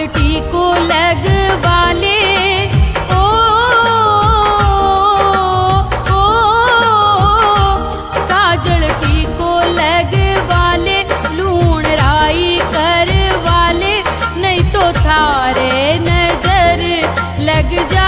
काजल टीको लगवा ले, ओ काजल टीको लगवा ले, लूण राई करवा ले, नहीं तो थारे नजर लग जा